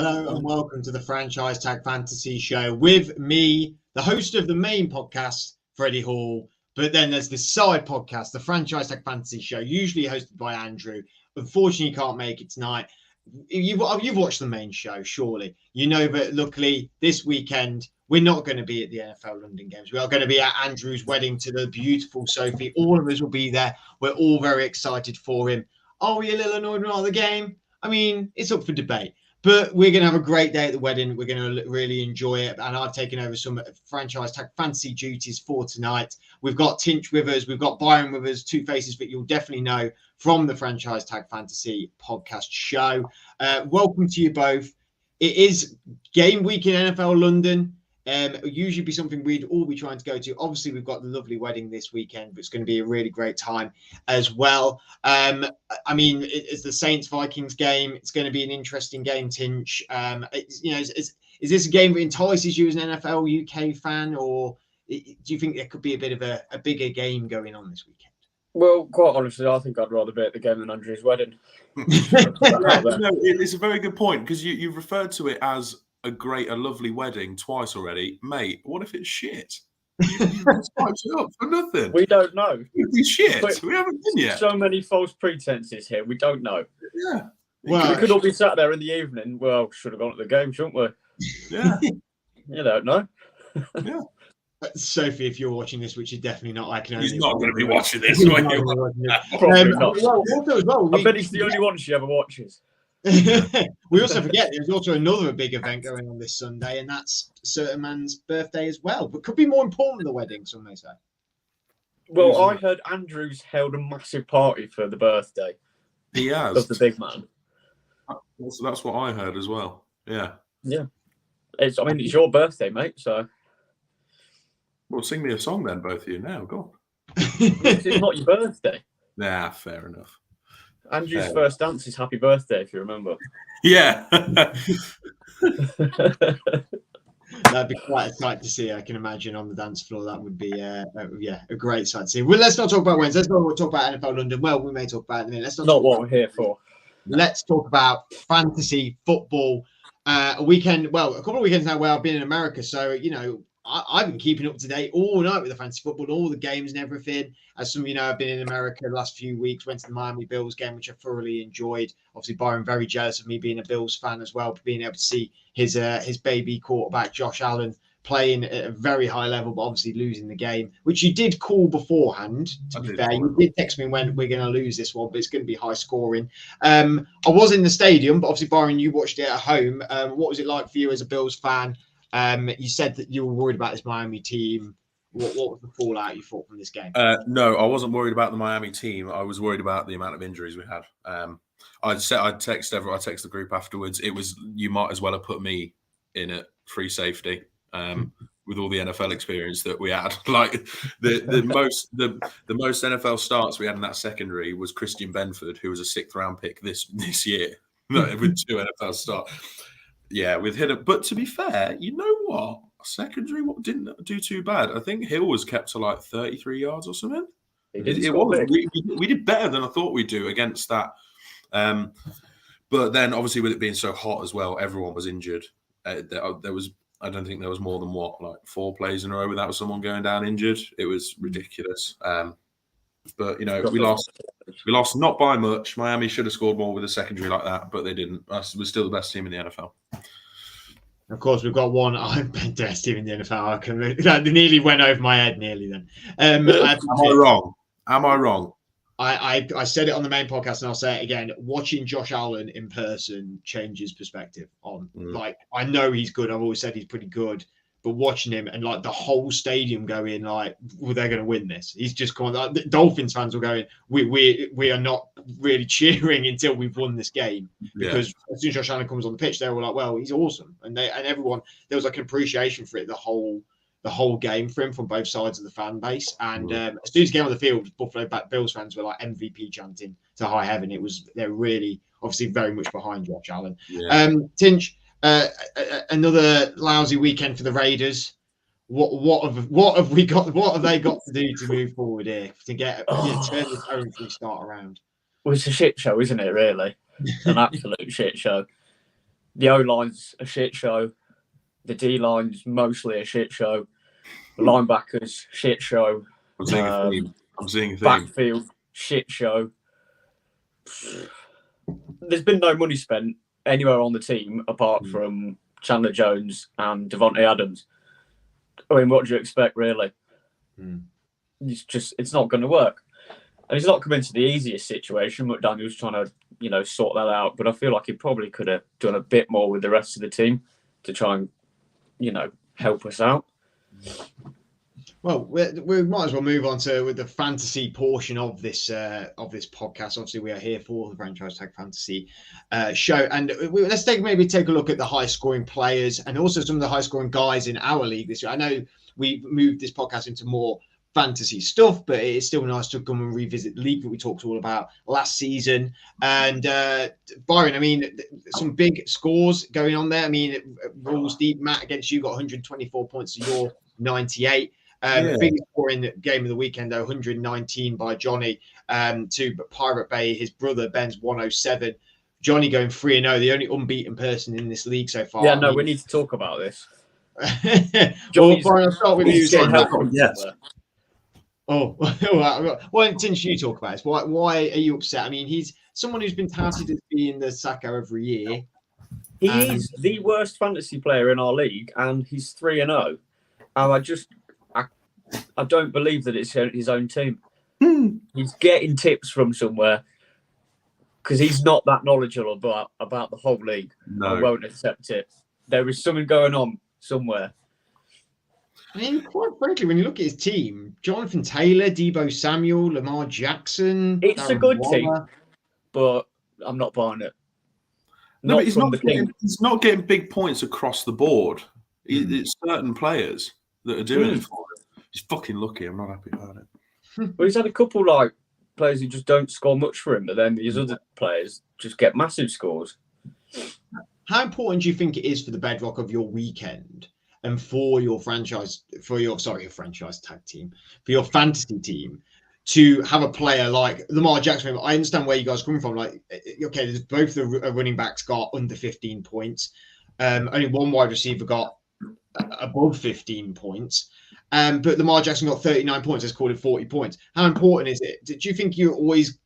Hello and welcome to the Franchise Tag Fantasy Show with me, the host of the main podcast, Freddie Hall. But then there's this side podcast, the Franchise Tag Fantasy Show, usually hosted by Andrew. Unfortunately, can't make it tonight. You've watched the main show, surely. You know, but luckily this weekend, we're not going to be at the NFL London Games. We are going to be at Andrew's wedding to the beautiful Sophie. All of us will be there. We're all very excited for him. Are we a little annoyed about the game? I mean, it's up for debate. But we're going to have a great day at the wedding. We're going to really enjoy it. And I've taken over some franchise tag fancy duties for tonight. We've got Tinch with us. We've got Byron with us, two faces that you'll definitely know from the Franchise Tag Fantasy podcast show. Welcome to you both. It is game week in NFL London. It would usually be something we'd all be trying to go to. Obviously, we've got the lovely wedding this weekend, but it's going to be a really great time as well. I mean, it's the Saints-Vikings game. It's going to be an interesting game, Tinch. Is this a game that entices you as an NFL UK fan, or do you think there could be a bit of a bigger game going on this weekend? Well, quite honestly, I think I'd rather be at the game than Andrew's wedding. It's a very good point, because you've referred to it as a lovely wedding twice already. Mate, what if it's shit? You spiked it up for nothing. We don't know. It's shit. We haven't been yet. So many false pretenses here. We don't know. Yeah. Well, we could all be sat there in the evening. Well, should have gone to the game, shouldn't we? Yeah. You don't know. Yeah. Sophie, if you're watching this, which is definitely not, I can only... He's not going to be watching this. Probably not. Also as well, I bet it's the only one she ever watches. We also forget there's also another big event going on this Sunday, and that's a certain man's birthday as well, but could be more important than the wedding, some may say. Well, I heard Andrew's held a massive party for the birthday. He has. Of the big man. That's what I heard as well. Yeah. Yeah. It's your birthday, mate, so... Well, sing me a song then, both of you, now. Go on. It's not your birthday. Nah, fair enough. Andrew's first dance is Happy Birthday, if you remember. Yeah. That'd be quite a sight to see, I can imagine, on the dance floor. That would be, a great sight to see. Well, let's not talk about Wednesday. Let's not talk about NFL London. Well, we may talk about it in a minute. Let's not what we're here for. Let's talk about fantasy football. A couple of weekends now where I've been in America. So, I've been keeping up to date all night with the fantasy football, all the games and everything. As some of you know, I've been in America the last few weeks, went to the Miami Bills game, which I thoroughly enjoyed. Obviously, Byron very jealous of me being a Bills fan as well, being able to see his baby quarterback, Josh Allen, playing at a very high level, but obviously losing the game, which you did call beforehand, to be fair. You did text me when we're going to lose this one, but it's going to be high scoring. I was in the stadium, but obviously, Byron, you watched it at home. What was it like for you as a Bills fan? You said that you were worried about this Miami team. What was the fallout you thought from this game? No, I wasn't worried about the Miami team. I was worried about the amount of injuries we had. I'd text the group afterwards. It was, you might as well have put me in at free safety with all the NFL experience that we had. Like the most NFL starts we had in that secondary was Christian Benford, who was a 6th round pick this year with 2 NFL starts. Yeah, with Hill. But to be fair, you know what? Secondary didn't do too bad. I think Hill was kept to like 33 yards or something. We did better than I thought we'd do against that. But then, obviously, with it being so hot as well, everyone was injured. I don't think there was more than 4 plays in a row without someone going down injured. It was ridiculous. But, we lost not by much. Miami should have scored more with a secondary like that, but they didn't. Us was still the best team in the NFL. Of course, we've got one best team in the NFL. That nearly went over my head, then. Am I wrong? I said it on the main podcast, and I'll say it again. Watching Josh Allen in person changes perspective on. I know he's good. I've always said he's pretty good. But watching him and the whole stadium going well, they're going to win this. He's just gone. The Dolphins fans were going, we are not really cheering until we've won this game, because as soon as Josh Allen comes on the pitch, they were like, well, he's awesome, and everyone, there was an appreciation for it the whole game for him from both sides of the fan base. And as soon as he came on the field, Buffalo Bills fans were MVP chanting to high heaven. They're really obviously very much behind Josh Allen. Tinch. Another lousy weekend for the Raiders. What have we got? What have they got to do to move forward here to get turn this current start around? Well, it's a shit show, isn't it? Really, an absolute shit show. The O-line's a shit show. The D-line's mostly a shit show. The linebackers, shit show. I'm seeing a theme. Backfield, shit show. There's been no money spent anywhere on the team apart from Chandler Jones and Devontae Adams. I mean, what do you expect, really? It's not going to work. And he's not come into the easiest situation. McDaniel's trying to, sort that out. But I feel like he probably could have done a bit more with the rest of the team to try and, help us out. Well, we might as well move on with the fantasy portion of this podcast. Obviously, we are here for the Franchise Tag Fantasy show, and let's take a look at the high-scoring players and also some of the high-scoring guys in our league this year. I know we moved this podcast into more fantasy stuff, but it's still nice to come and revisit the league that we talked all about last season. And Byron, I mean, some big scores going on there. I mean, rules deep. Matt, against you, got 124 points to your 98. Biggest score in the game of the weekend, though, 119 by Johnny to Pirate Bay, his brother Ben's 107. Johnny going 3-0, the only unbeaten person in this league so far. Yeah, no, we need to talk about this. Well, Brian, I'll start with you. Yes. Oh, well, since you talk about this, why are you upset? I mean, he's someone who's been touted as being the Sacco every year. He is the worst fantasy player in our league, and he's 3-0. And I don't believe that it's his own team. He's getting tips from somewhere because he's not that knowledgeable about the whole league. No. I won't accept it. There is something going on somewhere. I mean, quite frankly, when you look at his team, Jonathan Taylor, Deebo Samuel, Lamar Jackson. It's Darren a good Waller. team, but I'm not buying it. No, but he's not getting big points across the board. It's certain players that are doing it for him. He's fucking lucky. I'm not happy about it. Well, he's had a couple players who just don't score much for him, but then these other players just get massive scores. How important do you think it is for the bedrock of your weekend and for your franchise tag team, for your fantasy team, to have a player like Lamar Jackson? I understand where you guys are coming from. Okay, both the running backs got under 15 points. Only one wide receiver got above 15 points. But Lamar Jackson got 39 points. Let's call it 40 points. How important is it? Do you think you're always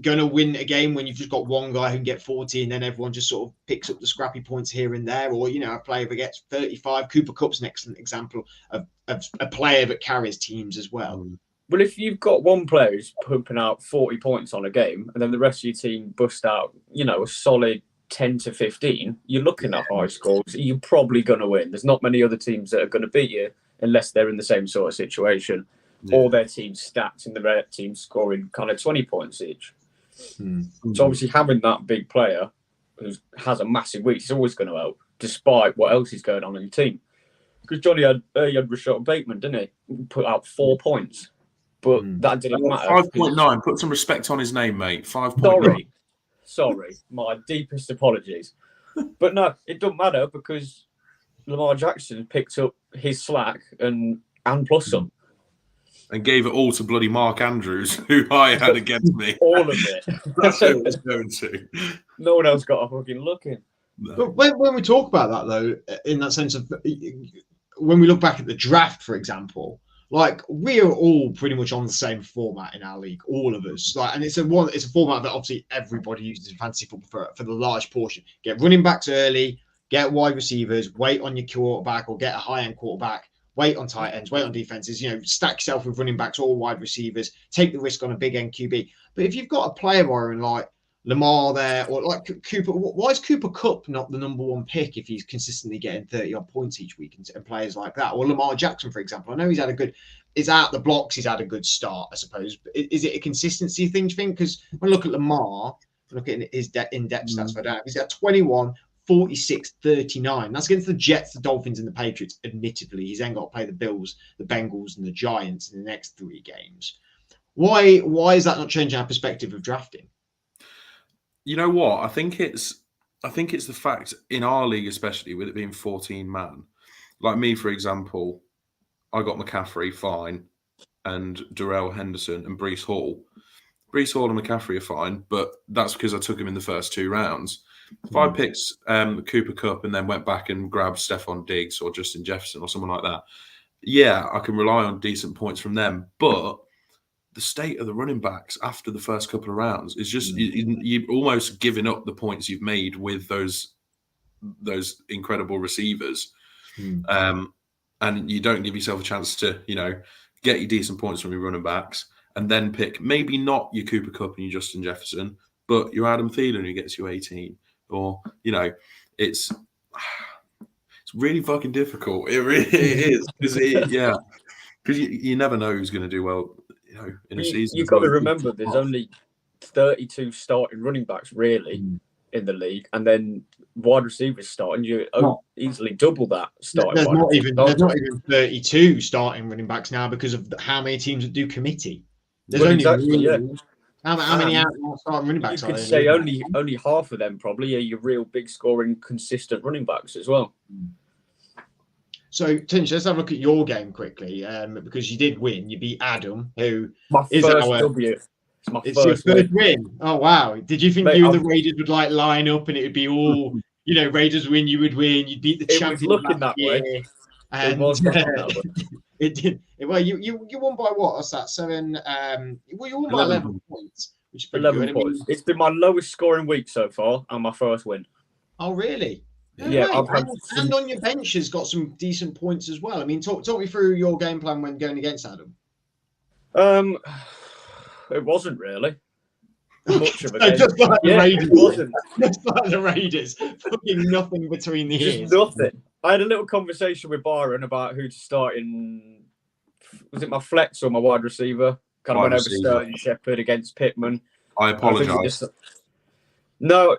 going to win a game when you've just got one guy who can get 40 and then everyone just sort of picks up the scrappy points here and there? Or, a player that gets 35. Cooper Kupp's an excellent example of a player that carries teams as well. Well, if you've got one player who's pumping out 40 points on a game and then the rest of your team bust out, a solid 10 to 15, you're looking at high scores. You're probably going to win. There's not many other teams that are going to beat you unless they're in the same sort of situation. Or their team's stacked and the red team scoring kind of 20 points each. So obviously having that big player who has a massive week is always going to help, despite what else is going on in your team. Because Johnny had Rashad Bateman, didn't he? Put out 4 points. But that didn't matter. 5.9. Put some respect on his name, mate. 5.9. Sorry. My deepest apologies. But no, it doesn't matter because Lamar Jackson picked up his slack and plus some. And gave it all to bloody Mark Andrews, who I had against me. All of it. That's who it was going to. No one else got a fucking look in. No. But when we talk about that, though, in that sense of when we look back at the draft, for example, we are all pretty much on the same format in our league, all of us. And it's a format that obviously everybody uses in fantasy football for the large portion. Get running backs early, get wide receivers, wait on your quarterback or get a high-end quarterback. Wait on tight ends, wait on defenses, stack yourself with running backs or wide receivers, take the risk on a big end QB. But if you've got a player, Byron, like Lamar there, or like Cooper, why is Cooper Kupp not the number one pick if he's consistently getting 30-odd points each week and players like that? Or Lamar Jackson, for example. I know he's out the blocks, he's had a good start, I suppose. But is it a consistency thing, do you think? Because when I look at Lamar, look at his in-depth stats for that, he's got 21, 46, 39. That's against the Jets, the Dolphins, and the Patriots. Admittedly, he's then got to play the Bills, the Bengals, and the Giants in the next 3 games. Why is that not changing our perspective of drafting? You know what? I think it's the fact in our league, especially with it being 14 man. Like me, for example, I got McCaffrey fine, and Darrell Henderson and Breece Hall. Breece Hall and McCaffrey are fine, but that's because I took him in the first 2 rounds. If I picked Cooper Kupp and then went back and grabbed Stephon Diggs or Justin Jefferson or someone like that, yeah, I can rely on decent points from them. But the state of the running backs after the first couple of rounds is just you're almost giving up the points you've made with those incredible receivers, and you don't give yourself a chance to get your decent points from your running backs, and then pick maybe not your Cooper Kupp and your Justin Jefferson, but your Adam Thielen who gets you 18, or it's really fucking difficult. It really is because you never know who's going to do well. In a season, you've got to remember there's only 32 starting running backs really in the league, and then wide receivers starting. You easily double that starting. There's not even 32 starting running backs now because of how many teams that do committee. There's how many starting running backs? You could say only half of them probably are your real big scoring consistent running backs as well. So, Tinch, let's have a look at your game quickly, because you did win. You beat Adam, who is first W. It's your first win. Oh, wow. Did you think you and the Raiders would line up and it would be all, Raiders win, you would win, you'd beat the champion looking that way. And it was that way. It did. Well, you won by what? What's that? 7? You won by 11 points. Which is 11 points. It's been my lowest scoring week so far and my first win. Oh, really? Yeah, and on your bench has got some decent points as well. I mean, talk me through your game plan when going against Adam. It wasn't really much of a game. Just like the Raiders. It wasn't. Just like the Raiders. Fucking nothing between the ears. Nothing. I had a little conversation with Byron about who to start in. Was it my flex or my wide receiver? Kind of went over Sterling Shepard against Pittman. I apologise. No,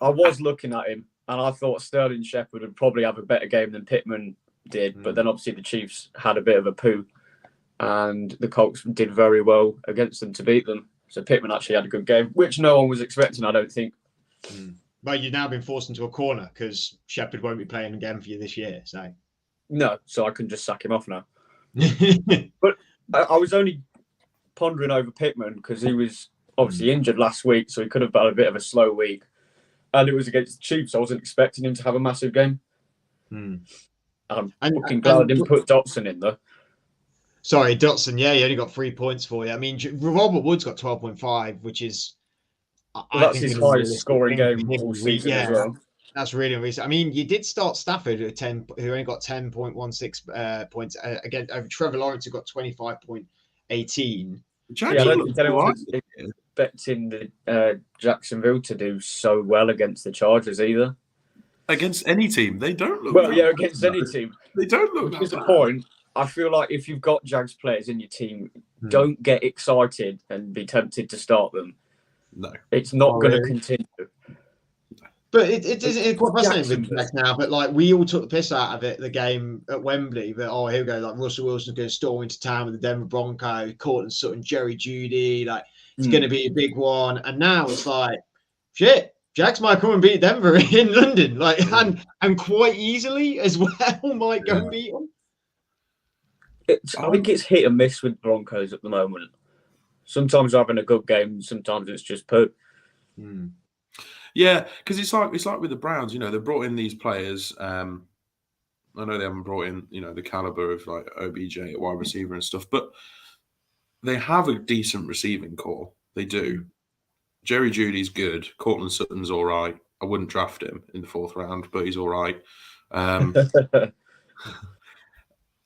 I was looking at him. And I thought Sterling Shepard would probably have a better game than Pittman did. But then obviously the Chiefs had a bit of a poo. And the Colts did very well against them to beat them. So Pittman actually had a good game, which no one was expecting, I don't think. Well, you've now been forced into a corner because Shepard won't be playing again for you this year. So no, so I can just sack him off now. But I was only pondering over Pittman because he was obviously injured last week. So he could have had a bit of a slow week. And it was against the Chiefs. I wasn't expecting him to have a massive game. And I'm fucking glad I didn't put Dotson in there. Sorry, Dotson. Yeah, he only got 3 points for you. I mean, Robert Woods got 12.5, which is... that's his highest scoring game all season as well. That's really recent. I mean, you did start Stafford at who only got 10.16 points again over Trevor Lawrence, who got 25.18. Yeah, I don't think anyone was expecting the Jacksonville to do so well against the Chargers either. Against any team, they don't look. Well, yeah, against any team, they don't look. Which is the point. I feel like if you've got Jags players in your team, don't get excited and be tempted to start them. No, it's not going to continue. But it's quite fascinating with Jags now. But we all took the piss out of it, the game at Wembley. But here we go, Russell Wilson's going to storm into town with the Denver Broncos, Cortland Sutton, Jerry Jeudy. It's going to be a big one. And now it's shit. Jags might come and beat Denver in London, and quite easily as well. Might go and beat them. I think it's hit and miss with Broncos at the moment. Sometimes they're having a good game, sometimes it's just poo. Yeah, because it's like with the Browns. They brought in these players. I know they haven't brought in the caliber of OBJ at wide receiver and stuff, but they have a decent receiving core. They do. Jerry Jeudy's good. Cortland Sutton's all right. I wouldn't draft him in the 4th round, but he's all right.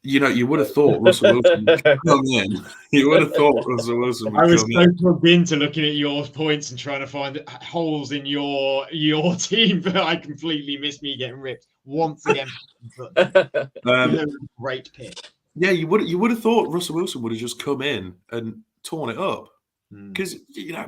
You would have thought Russell Wilson would come in. You would have thought Russell Wilson would come in. I was so plugged into looking at your points and trying to find holes in your team, but I completely missed me getting ripped once again. Great pick. Yeah, you would have thought Russell Wilson would have just come in and torn it up. Because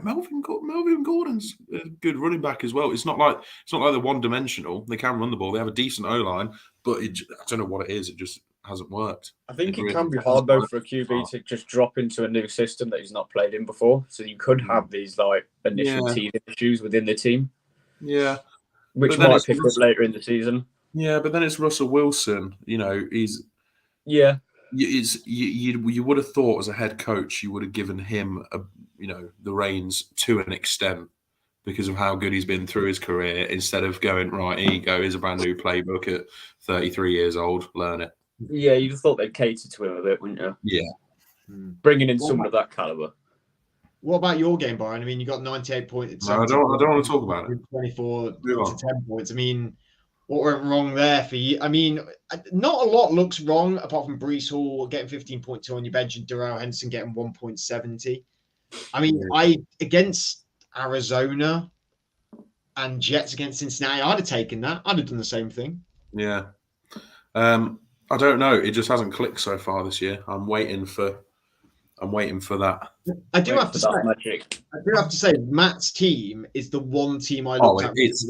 Melvin Gordon's a good running back as well. It's not like they're one-dimensional. They can run the ball. They have a decent O-line, but I don't know what it is. It just hasn't worked. I think it can be hard though for a QB to just drop into a new system that he's not played in before. So you could have these initial teething issues within the team. Yeah, which might pick up later in the season. Yeah, but then it's Russell Wilson. He's You would have thought as a head coach you would have given him the reins to an extent, because of how good he's been through his career, instead of going, right, here you go, here's a brand new playbook at 33 years old, learn it. Yeah, you'd have thought they'd cater to him a bit, wouldn't you? Yeah. Bringing in someone of that caliber. What about your game, Byron? I mean, you got 98 points. No, I don't want to talk about it. 24 to 10 points. I mean, what went wrong there for you? I mean, not a lot looks wrong apart from Brees Hall getting 15.2 on your bench and Darrell Henderson getting 1.70. I mean, against Arizona and Jets against Cincinnati, I'd have taken that. I'd have done the same thing. Yeah. I don't know. It just hasn't clicked so far this year. I'm waiting for that. I do have to say, Matt's team is the one team I looked at it's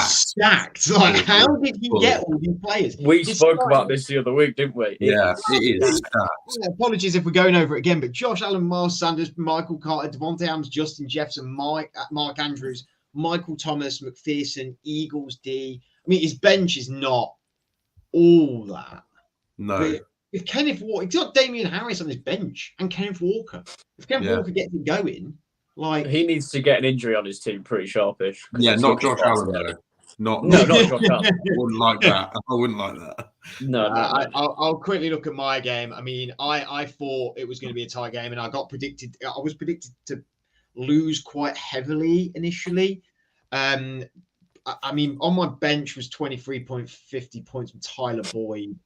stacked. Like, how did he get all these players? We spoke about this the other week, didn't we? Yeah, it is stacked. Yeah, apologies if we're going over it again, but Josh Allen, Miles Sanders, Michael Carter, Devontae Adams, Justin Jefferson, Mark Andrews, Michael Thomas, McPherson, Eagles D. I mean, his bench is not all that. No. But if Kenneth Walker, he's got Damian Harris on his bench and Kenneth Walker. If Kenneth Walker gets it going, like, he needs to get an injury on his team pretty sharpish. Yeah, not Josh Allen though. Not Josh Allen. I wouldn't like that. I wouldn't like that. No. I'll quickly look at my game. I mean, I thought it was going to be a tie game, and I was predicted to lose quite heavily initially. I mean, on my bench was 23.50 points from Tyler Boyd.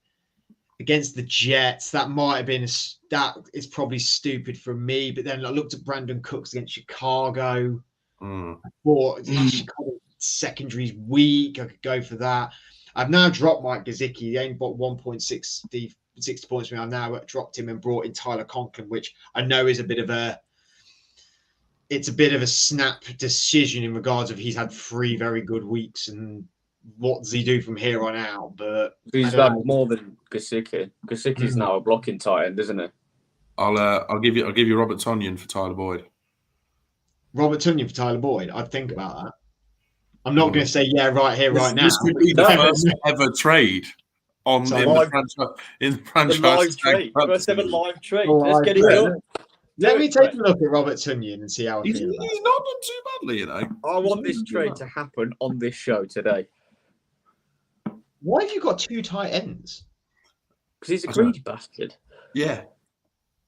Against the Jets, that might have been that is probably stupid from me. But then I looked at Brandon Cooks against Chicago. I thought Chicago secondary's weak. I could go for that. I've now dropped Mike Gesicki. He only bought 1.60 points from me. I've now dropped him and brought in Tyler Conklin, which I know is a bit of a snap decision in regards of he's had 3 very good weeks, and what does he do from here on out? But he's had more than Gesicki. Gesicki's now a blocking tight end, isn't he? I'll give you Robert Tonyan for Tyler Boyd. Robert Tonyan for Tyler Boyd. I'd think about that. I'm not going to say right here, right now. This would be the first ever trade in the franchise. Live trade. First ever live trade. Let's get it done. Let me take a look at Robert Tonyan and see how he's not done too badly, you know. I want this trade to happen on this show today. Why have you got 2 tight ends? Because he's a greedy bastard. Yeah.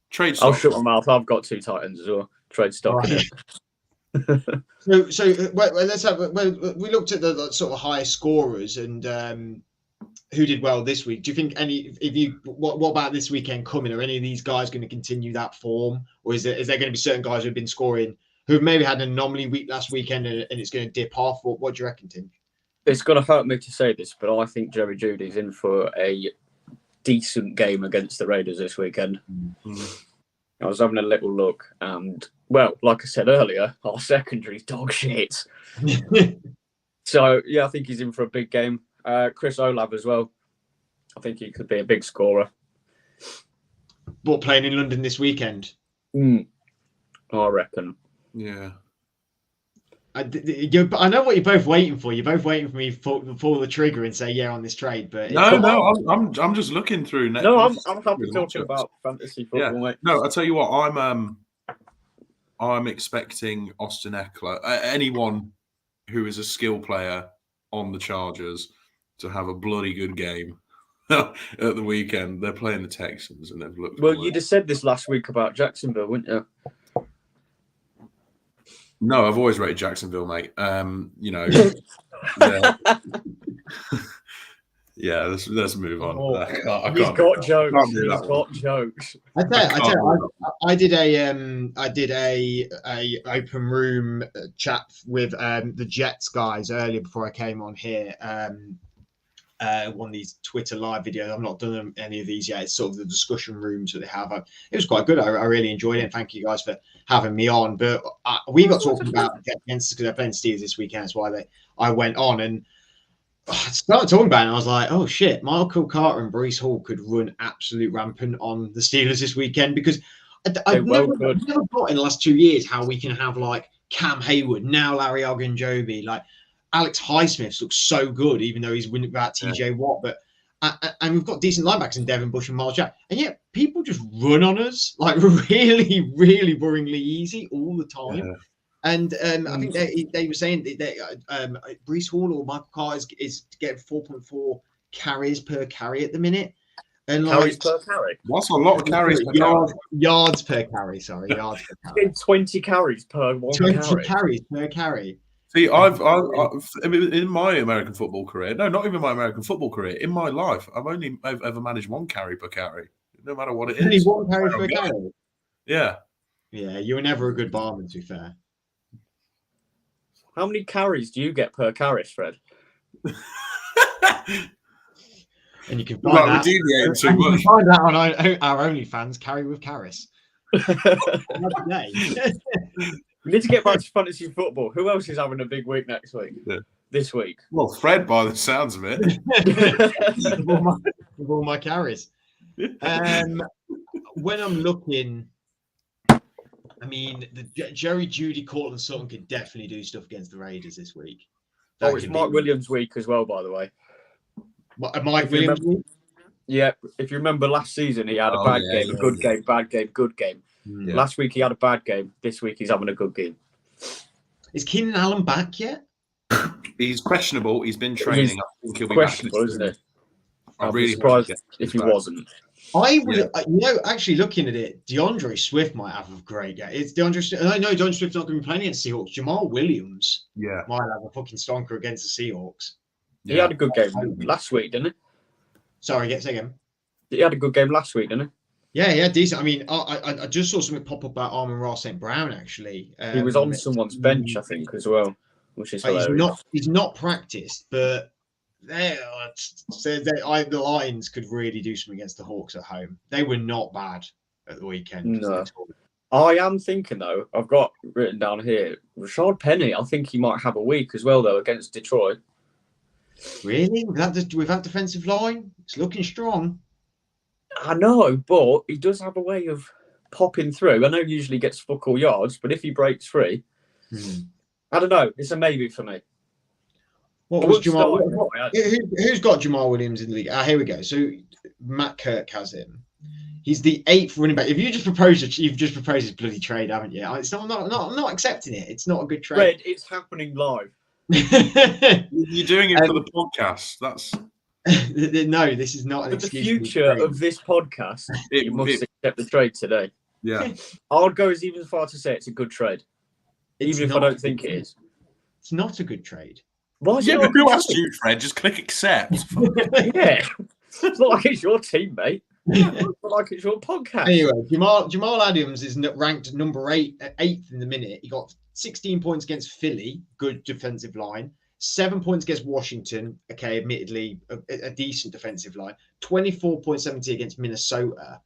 Trade stock. I'll shut my mouth. I've got 2 tight ends as well. Trade stock. Right. So let's have. We looked at the sort of high scorers and who did well this week. Do you think what about this weekend coming? Are any of these guys going to continue that form, or is there going to be certain guys who've been scoring who have maybe had an anomaly week last weekend and it's going to dip off? What do you reckon, Tim? It's going to hurt me to say this, but I think Jerry Jeudy's in for a decent game against the Raiders this weekend. Mm-hmm. I was having a little look, and, well, like I said earlier, our secondary's dog shit. So, yeah, I think he's in for a big game. Chris Olave as well. I think he could be a big scorer. But playing in London this weekend? I reckon. Yeah. I know what you're both waiting for. You're both waiting for me to pull the trigger and say yeah on this trade. But I'm just looking through. No, I'm happy talking about fantasy football, mate. No, I tell you what, I'm expecting Austin Eckler, anyone who is a skill player on the Chargers, to have a bloody good game at the weekend. They're playing the Texans, and they've looked. Well, you'd have said this last week about Jacksonville, wouldn't you? No, I've always rated Jacksonville, mate. You know, yeah. Let's move on. I can't. He's got jokes. He's got jokes. I did a open room chat with the Jets guys earlier before I came on here. One of these Twitter live videos. I've not done any of these yet. It's sort of the discussion rooms that they have. It was quite good. I really enjoyed it. And thank you guys for having me on. But we got talking about against because they're playing Steelers this weekend. That's why I went on and I started talking about it. And I was like, oh shit, Michael Carter and Brees Hall could run absolute rampant on the Steelers this weekend because I've never got in the last 2 years how we can have like Cam Hayward, now Larry Ogunjobi, like Alex Highsmith looks so good, even though he's winning without TJ Watt. But and we've got decent linebackers in Devin Bush and Miles Jack, and yet people just run on us like really, really worryingly easy all the time. And I think they were saying that Breece Hall or Michael Carter is getting 4.4 carries per carry at the minute. And Carries per carry. That's a lot of carries per carry. Yards per carry. Sorry, yards per carry. 20 carries per one 20 carries per carry. See, I've in my American football career, no, not even my American football career, in my life, I've ever managed 1 carry per carry, no matter what it is. Only 1 carry per carry. Yeah. Yeah, you were never a good barman, to be fair. How many carries do you get per carry, Fred? And you can find that. Find that on our OnlyFans, Carry with Carris. We need to get back to fantasy football. Who else is having a big week next week? Yeah. This week? Well, Fred, by the sounds of it. With all my carries. When I'm looking, I mean, the Jerry Jeudy, Cortland Sutton could definitely do stuff against the Raiders this week. It's Mike Williams' week as well, by the way. What, Mike Williams week? Yeah, if you remember last season, he had a bad game, a good game, bad game, good game. Yeah. Last week he had a bad game. This week he's having a good game. Is Keenan Allen back yet? He's questionable. He's been training. I think he'll be questionable, back. Isn't it? I'm really surprised if he wasn't. I would, actually looking at it, DeAndre Swift might have a great game. It's DeAndre Swift. I know DeAndre Swift's not going to be playing against Seahawks. Jamal Williams might have a fucking stonker against the Seahawks. He had a good game last week, didn't he? Sorry, say again. He had a good game last week, didn't he? Yeah, decent. I mean, I just saw something pop up about Amon-Ra St. Brown, actually. He was on someone's bench, I think, as well, which is hilarious. He's not practiced, but the Lions could really do something against the Hawks at home. They were not bad at the weekend. No. I am thinking, though, I've got written down here, Rashad Penny, I think he might have a week as well, though, against Detroit. Really? With that defensive line? It's looking strong. I know, but he does have a way of popping through. I know he usually gets fuck all yards, but if he breaks free, I don't know. It's a maybe for me. What was Jamal? Who's got Jamal Williams in the league? Here we go. So Matt Kirk has him. He's the 8th running back. If you just proposed, you've just proposed his bloody trade, haven't you? I'm not accepting it. It's not a good trade. Fred, it's happening live. You're doing it for the podcast. That's no. This is not an excuse. For the future of this podcast, you must accept the trade today. Yeah, I would go as even far to say it's a good trade, even if I don't think it is. It's not a good trade. Why is it but who asked you, Fred? Just click accept. Yeah, it's not like it's your team, mate. It's not like it's your podcast. Anyway, Jamal Adams is ranked number 8th in the minute. He got 16 points against Philly, good defensive line. 7 points against Washington, okay, admittedly a decent defensive line. 24.70 against Minnesota.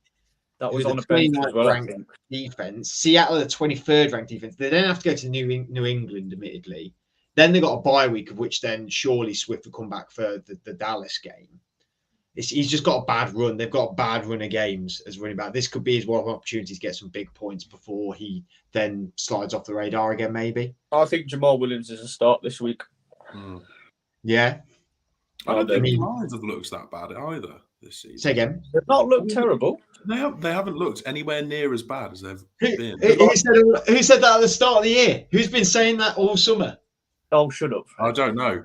That was on a bench as well. Ranked defense. Seattle, the 23rd ranked defense. They then have to go to New England, admittedly. Then they got a bye week, of which then surely Swift will come back for the Dallas game. He's just got a bad run. They've got a bad run of games as running back. This could be his one opportunity to get some big points before he then slides off the radar again, maybe. I think Jamal Williams is a start this week. Yeah. I don't think the Lions have looked that bad either this season. Say again. They've not looked terrible. They haven't looked anywhere near as bad as they've been. Who said that at the start of the year? Who's been saying that all summer? Oh, shut up. I don't know.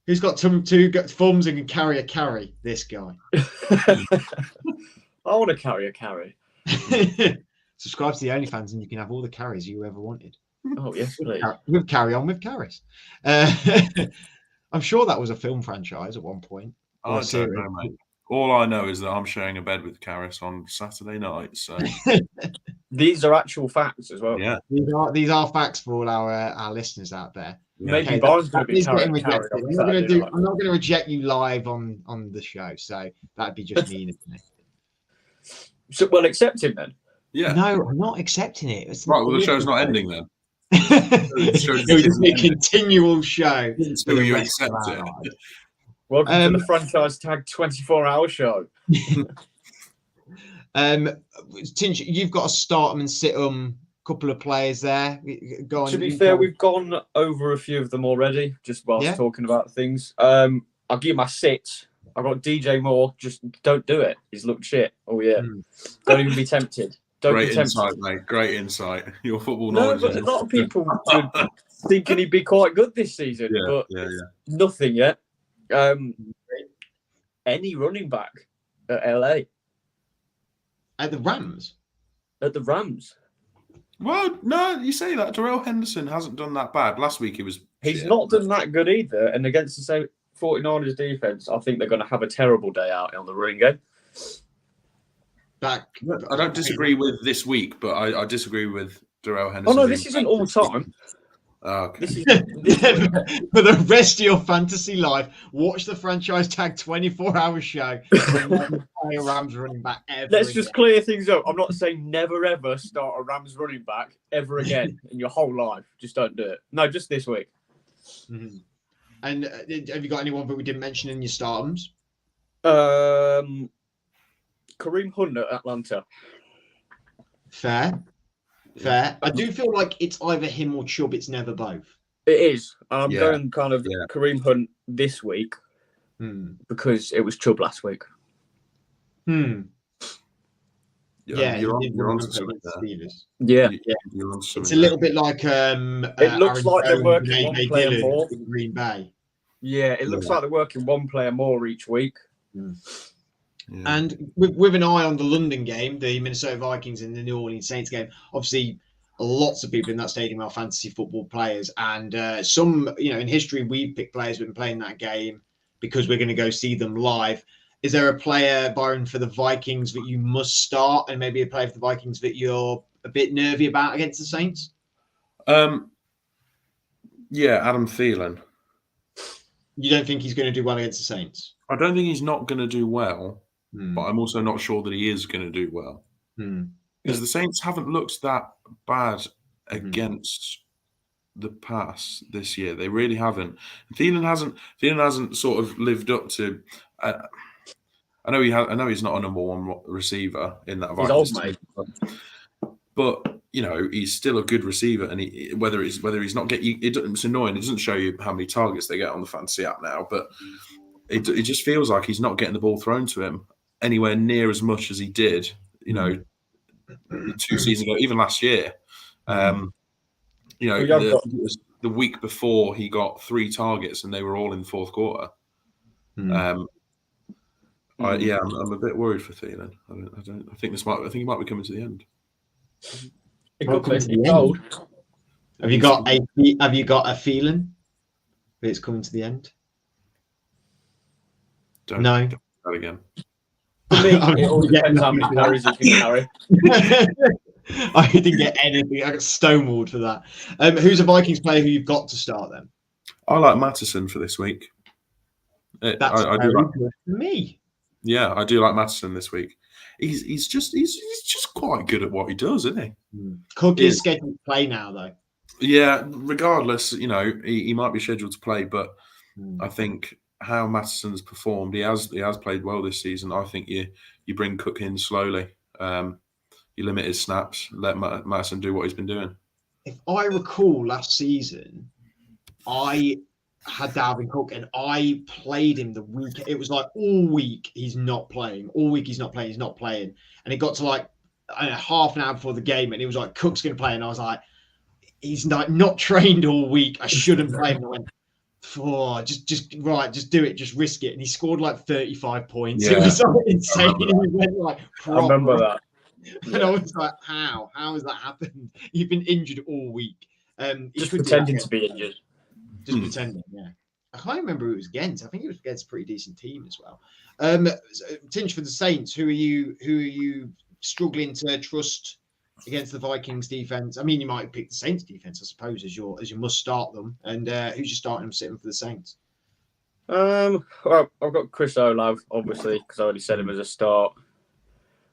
Who's got two thumbs and can carry a carry? This guy. I want to carry a carry. Subscribe to the OnlyFans and you can have all the carries you ever wanted. Oh, yes, please. With Carry On with Carries. I'm sure that was a film franchise at one point. I don't know, mate. All I know is that I'm sharing a bed with Carris on Saturday night. So these are actual facts as well. Yeah, these are facts for all our listeners out there. Maybe Barnes going to be carried. I'm not going to reject you live on the show, so that'd be just mean, isn't it? So, well, accept him then. Yeah. No, I'm not accepting it. Right. Well, the show's not ending then. It was a continual show. Until you accept it. Welcome to the Franchise Tag 24-hour show. Tinch, you've got to start them and sit them. Couple of players there. To be fair, we've gone over a few of them already, just whilst talking about things. I'll give you my sits. I've got DJ Moore. Just don't do it. He's looked shit. Oh, yeah. Don't even be tempted. Don't Great be tempted. insight, mate. Great insight. Your football No, knowledge. but a lot of people were thinking he'd be quite good this season, but nothing yet. Any running back at LA? At the Rams? At the Rams. Well, no, you say that. Darrell Henderson hasn't done that bad. Last week he was. He's not done that good either. And against the same 49ers defense, I think they're going to have a terrible day out on the running game. I don't disagree with this week, but I disagree with Darrell Henderson. Oh, no, this isn't all time. Oh, okay. For the rest of your fantasy life, watch the Franchise Tag 24-hour show. Play a Rams running back ever Let's again. just clear things up. I'm not saying never ever start a Rams running back ever again in your whole life. Just don't do it. No, just this week. Mm-hmm. And have you got anyone that we didn't mention in your startums? Kareem Hunt at Atlanta. Fair. I do feel like it's either him or Chubb. It's never both. It is. I'm going kind of Kareem Hunt this week because it was Chubb last week. You're on something there. Yeah. It's a little bit like it looks like they're working one player more. Green Bay. Yeah, it looks like they're working one player more each week. Yeah. And with an eye on the London game, the Minnesota Vikings and the New Orleans Saints game, obviously lots of people in that stadium are fantasy football players. And some, in history, we've picked players who've been playing that game because we're going to go see them live. Is there a player, Byron, for the Vikings that you must start and maybe a player for the Vikings that you're a bit nervy about against the Saints? Adam Phelan. You don't think he's going to do well against the Saints? I don't think he's not going to do well. But I'm also not sure that he is going to do well because the Saints haven't looked that bad against the pass this year. They really haven't. Thielen hasn't sort of lived up to. I know he's not a number one receiver in that. He's old, mate. But he's still a good receiver, and whether he's not getting it's annoying. It doesn't show you how many targets they get on the fantasy app now, but it just feels like he's not getting the ball thrown to him anywhere near as much as he did, 2 seasons ago, even last year. It was the week before he got 3 targets and they were all in the fourth quarter. I'm a bit worried for Thielen. I think he might be coming to the end. Have you got a feeling that it's coming to the end? No. That again. For me, it all depends how many carries he can carry. I didn't get anything. I got stonewalled for that. Who's a Vikings player who you've got to start then? I like Mattison for this week. I do like me. Yeah, I do like Mattison this week. He's just quite good at what he does, isn't he? Cook is scheduled to play now, though. Yeah, regardless, he might be scheduled to play, but I think how Mattison's performed, he has played well this season. I think you bring Cook in slowly. You limit his snaps, let Mattison do what he's been doing. If I recall last season, I had Dalvin Cook and I played him the week. It was like all week he's not playing. All week he's not playing. And it got to like half an hour before the game and it was like Cook's going to play. And I was like, he's not trained all week. I shouldn't play him. And I went, just do it, just risk it. And he scored like 35 points. Yeah. It was so insane. He went like I remember that. And I was like, how has that happened? You've been injured all week. Just pretending to be injured. Just pretending, yeah. I can't remember who it was against. I think it was against a pretty decent team as well. Tinch, for the Saints, who are you struggling to trust against the Vikings defense? I mean, you might pick the Saints defense, I suppose, as you must start them. And who's you starting them sitting for the Saints? Well, I've got Chris Olave, obviously, because I already said him as a start.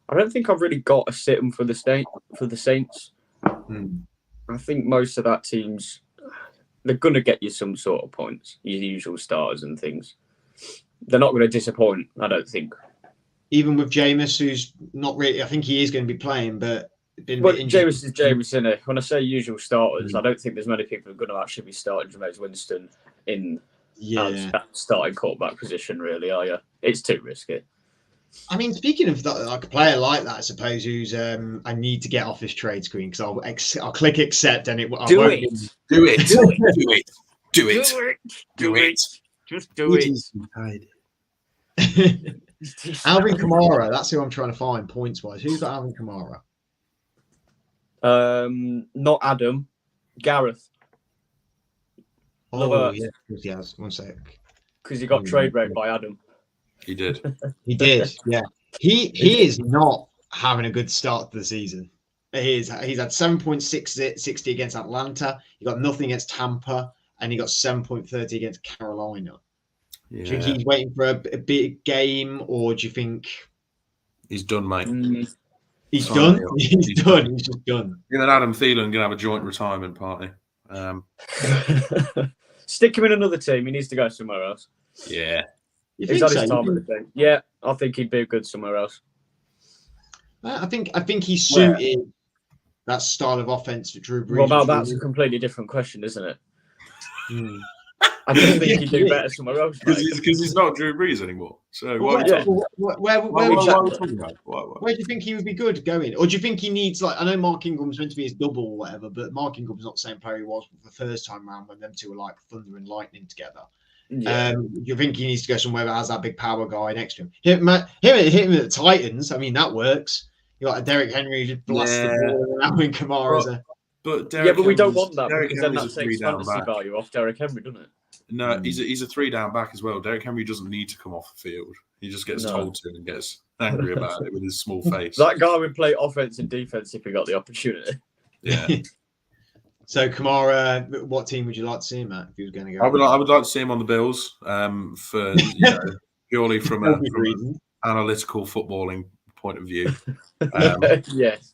I don't think I've really got a sit-em for the Saints. I think most of that team's they're going to get you some sort of points, your usual starters and things. They're not going to disappoint, I don't think. Even with Jameis, who's not really, I think he is going to be playing, but Jameis is Jameis, isn't it? When I say usual starters, I don't think there's many people who are going to actually be starting Jameis Winston in that starting quarterback position, really, are you? It's too risky. I mean, speaking of that, like a player like that, I suppose, who's I need to get off this trade screen because I'll click accept and I Do won't it. Do it. Do it. Do it. Do it. Do it. Do it. Just do it. Alvin Kamara, that's who I'm trying to find points wise. Who's got Alvin Kamara? Not Adam, Gareth. Oh, yeah. Yes, 1 sec. Because he got trade rate by Adam. He did. He did, yeah. He is not having a good start to the season. He's had 7.60 against Atlanta. He got nothing against Tampa, and he got 7.30 against Carolina. Yeah. Do you think he's waiting for a big game, or do you think He's done, mate. he's Oh, done? yeah. He's done. He's just done. Him and Adam Thielen gonna have a joint retirement party. Stick him in another team. He needs to go somewhere else. Yeah. You He's think had so? his time at the thing. Yeah, I think he'd be good somewhere else. I think he's suited that style of offense for Drew Brees. Well, now that's a completely different question, isn't it? Hmm. I don't think he'd do better somewhere else. Because he's not Drew Brees anymore. So Where do why you think he would be good going? Or do you think he needs, like, I know Mark Ingram's meant to be his double or whatever, but Mark Ingram's not the same player he was the first time round when them two were like thunder and lightning together. Yeah. Do you think he needs to go somewhere that has that big power guy next to him? Hit him at the Titans. I mean, that works. You got Derrick Henry just blast the ball and Alvin Kamara. But we don't want that Derrick because then Henry's that a takes three-down fantasy back. value off Derrick Henry, doesn't it? No, he's a 3-down back as well. Derrick Henry doesn't need to come off the field. He just gets told to and gets angry about it with his small face. That guy would play offense and defense if he got the opportunity. Yeah. So Kamara, what team would you like to see him at if he was going to go? I would like to see him on the Bills for purely from an analytical footballing point of view. Yes,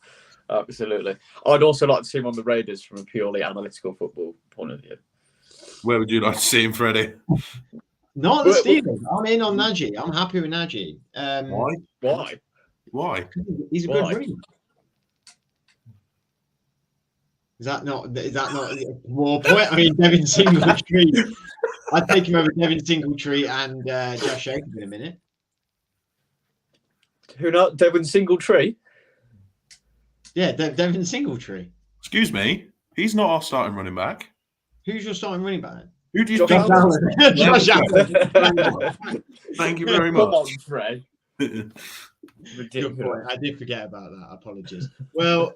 absolutely. I'd also like to see him on the Raiders from a purely analytical football point of view. Where would you like to see him, Freddie? Not the Steelers. I'm in on Najee. I'm happy with Najee. Why? He's a good running back. Is that not more point? I mean, Devin Singletary. I'd take him over Devin Singletary and Josh Jacobs in a minute. Who not? Devin Singletary? Yeah, Devin Singletary. Excuse me. He's not our starting running back. Who's your starting running back? Who do you Josh think? Allen. Josh Allen. Thank you very Come much. on, Fred. Good Ridiculous. point. I did forget about that. Apologies. Well,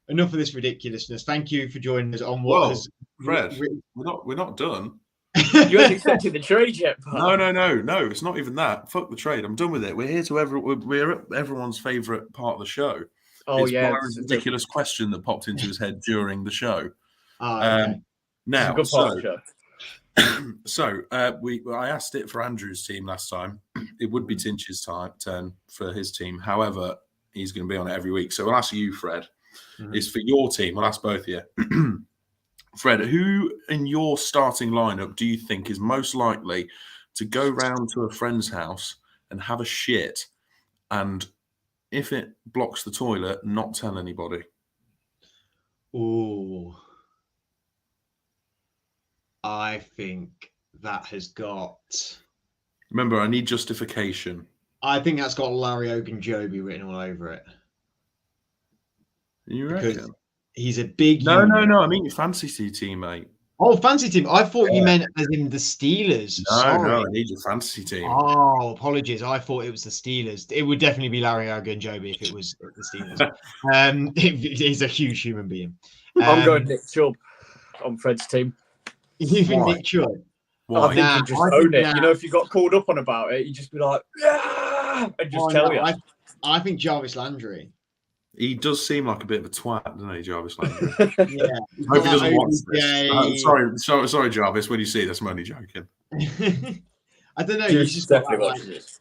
enough of this ridiculousness. Thank you for joining us on what has Fred, we're not done. You haven't accepted the trade yet, pal. No. It's not even that. Fuck the trade. I'm done with it. We're here to we're at everyone's favourite part of the show. Oh, it's yeah. Byron's ridiculous question that popped into his head during the show. okay. Now, Good part of the show. I asked it for Andrew's team last time. It would be Tinch's turn for his team. However, he's going to be on it every week. So we'll ask you, Fred. It's for your team. We'll ask both of you. Fred, who in your starting lineup do you think is most likely to go round to a friend's house and have a shit, and if it blocks the toilet, not tell anybody? Ooh. I think that has got. Remember, I need justification. I think that's got Larry Ogunjobi written all over it. You Because reckon? he's a big. No. unit. I mean your fantasy team, mate. Oh, fancy team. I thought you meant as in the Steelers. Sorry. No, I need your fantasy team. Oh, apologies. I thought it was the Steelers. It would definitely be Larry Ogunjobi if it was the Steelers. He's a huge human being. I'm going Nick Chubb on Fred's team. You think Why? Nick Chubb? Why? I think you just own it. You know, if you got called up on about it, you just be like, yeah, and just tell you. I think Jarvis Landry. He does seem like a bit of a twat, doesn't he, Jarvis Landry? Yeah. I hope he doesn't watch OBJ. this. Sorry, Jarvis. When you see this, I'm only joking. I don't know. Just He's just got that, definitely like, watches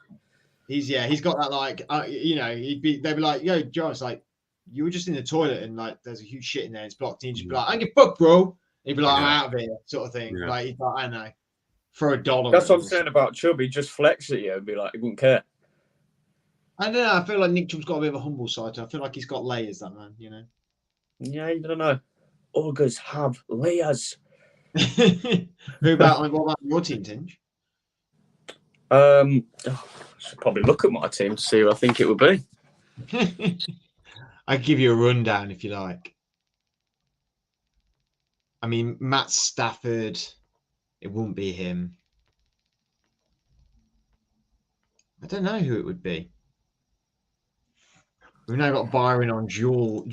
it. he's got that, like, they'd be like, yo, Jarvis, like, you were just in the toilet and like there's a huge shit in there, it's blocked. And he'd just be like, I don't give a fuck, bro. And he'd be like, I'm out of here, sort of thing. Yeah. Like, he's like, I don't know, throw $1. That's what I'm saying about Chubb. He'd just flex at you and be like, he wouldn't care. I don't know. I feel like Nick Chubb's got a bit of a humble side to him. I feel like he's got layers, that man, you know. Yeah, I don't know. Ogres have layers. What about your team, Tinge? should probably look at my team to see who I think it would be. I'll give you a rundown if you like. I mean, Matt Stafford, it wouldn't be him. I don't know who it would be. We've now got Byron on dual.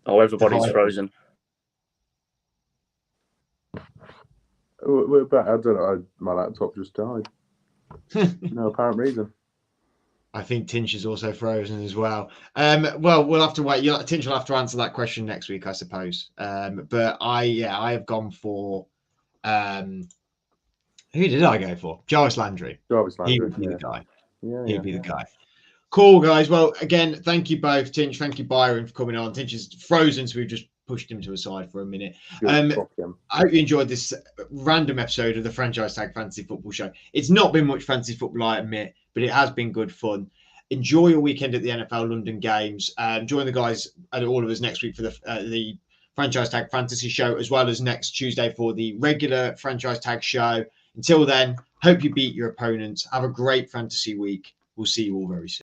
Everybody's Divide. frozen. We're back. I don't know. My laptop just died. No apparent reason. I think Tinch is also frozen as well. Well, we'll have to wait. Tinch will have to answer that question next week, I suppose. But I have gone for. Who did I go for? Jarvis Landry. Jarvis Landry. He would be the guy. Yeah, He'd be the guy. Cool, guys. Well, again, thank you both, Tinch. Thank you, Byron, for coming on. Tinch is frozen, so we've just pushed him to a side for a minute. I hope you enjoyed this random episode of the Franchise Tag Fantasy Football Show. It's not been much fantasy football, I admit, but it has been good fun. Enjoy your weekend at the NFL London games. Join the guys and all of us next week for the Franchise Tag Fantasy Show, as well as next Tuesday for the regular Franchise Tag Show. Until then, hope you beat your opponents. Have a great fantasy week. We'll see you all very soon.